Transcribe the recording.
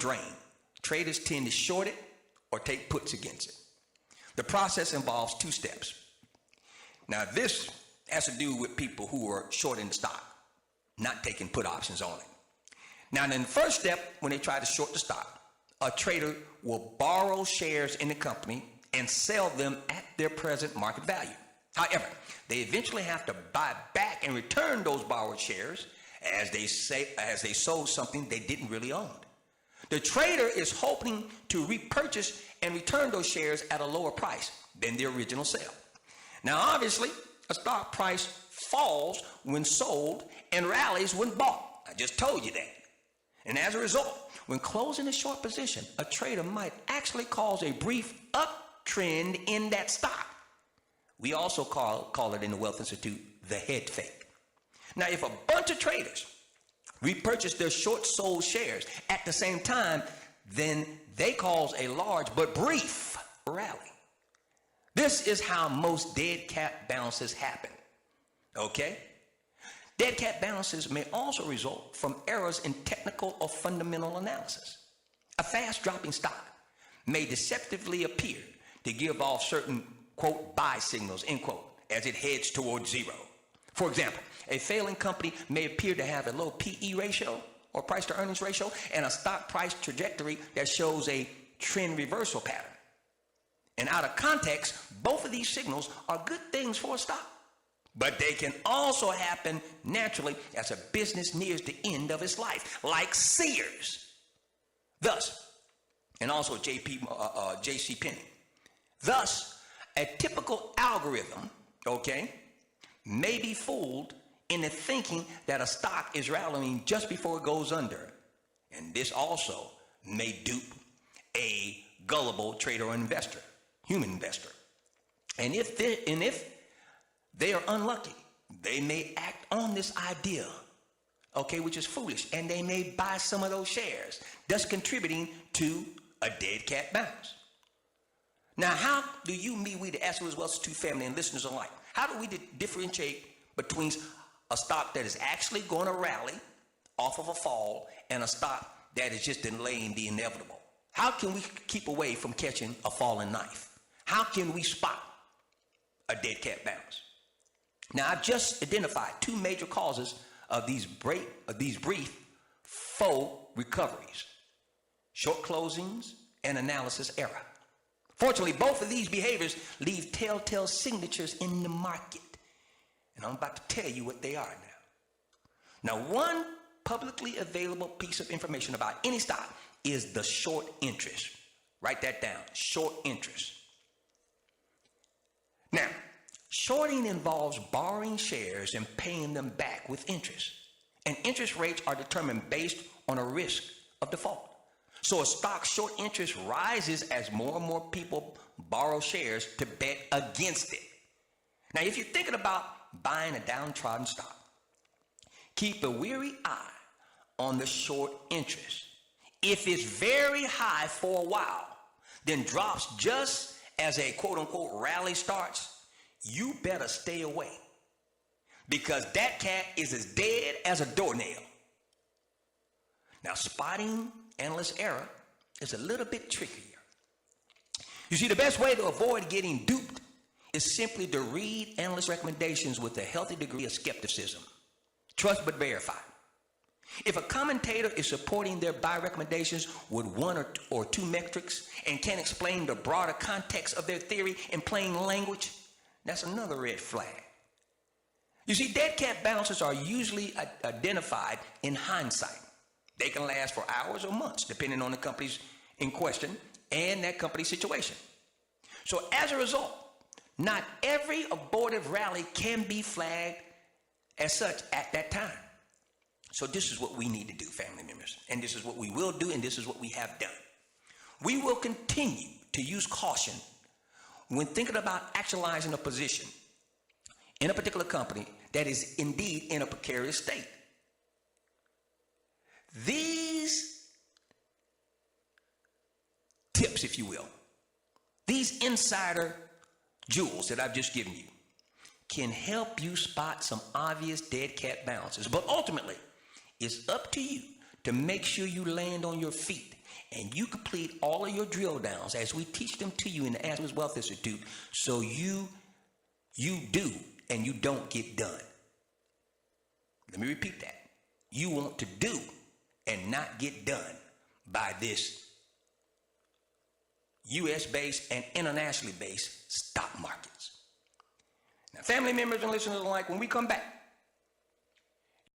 drain. Traders tend to short it or take puts against it. The process involves 2 steps. Now, this has to do with people who are shorting the stock, not taking put options on it. Now, in the first step, when they try to short the stock, a trader will borrow shares in the company and sell them at their present market value. However, they eventually have to buy back and return those borrowed shares as they sold something they didn't really own. The trader is hoping to repurchase and return those shares at a lower price than the original sale. Now, obviously, a stock price falls when sold and rallies when bought. I just told you that. And as a result, when closing a short position, a trader might actually cause a brief uptrend in that stock. We also call it in the Wealth Institute the head fake. Now, if a bunch of traders repurchase their short sold shares at the same time, then they cause a large but brief rally. This is how most dead cat bounces happen. Okay? Dead cat bounces may also result from errors in technical or fundamental analysis. A fast dropping stock may deceptively appear to give off certain, quote, buy signals, end quote, as it heads towards zero. For example, a failing company may appear to have a low PE ratio or price to earnings ratio and a stock price trajectory that shows a trend reversal pattern. And out of context, both of these signals are good things for a stock. But they can also happen naturally as a business nears the end of its life, like Sears. Thus, and also J.C. Penney. Thus, a typical algorithm, okay, may be fooled into thinking that a stock is rallying just before it goes under. And this also may dupe a gullible trader or investor, human investor. And if they are unlucky, they may act on this idea, okay, which is foolish, and they may buy some of those shares, thus contributing to a dead cat bounce. Now, how do you, me, we, the ASK THE WIZ Wealth Institute family and listeners alike, how do we differentiate between a stock that is actually going to rally off of a fall and a stock that is just delaying the inevitable? How can we keep away from catching a falling knife? How can we spot a dead cat bounce? Now, I've just identified 2 major causes of these brief faux recoveries: short closings and analysis error. Fortunately, both of these behaviors leave telltale signatures in the market. And I'm about to tell you what they are now. Now, one publicly available piece of information about any stock is the short interest. Write that down, short interest. Now, shorting involves borrowing shares and paying them back with interest. And interest rates are determined based on a risk of default. So a stock's short interest rises as more and more people borrow shares to bet against it. Now, if you're thinking about buying a downtrodden stock, keep a weary eye on the short interest. If it's very high for a while, then drops just as a quote-unquote rally starts, you better stay away, because that cat is as dead as a doornail. Now, spotting analyst error is a little bit trickier. You see, the best way to avoid getting duped is simply to read analyst recommendations with a healthy degree of skepticism. Trust but verify. If a commentator is supporting their buy recommendations with 1 or 2 metrics and can't explain the broader context of their theory in plain language, that's another red flag. You see, dead cat bounces are usually identified in hindsight. They can last for hours or months, depending on the companies in question and that company's situation. So as a result, not every abortive rally can be flagged as such at that time. So this is what we need to do, family members, and this is what we will do, and this is what we have done. We will continue to use caution when thinking about actualizing a position in a particular company that is indeed in a precarious state. These tips, if you will, these insider jewels that I've just given you can help you spot some obvious dead cat bounces. But ultimately, it's up to you to make sure you land on your feet And you complete all of your drill downs as we teach them to you in the ASK THE WIZ Wealth Institute, so you do and you don't get done. Let me repeat that. You want to do and not get done by this U.S.-based and internationally based stock markets. Now, family members and listeners alike, when we come back,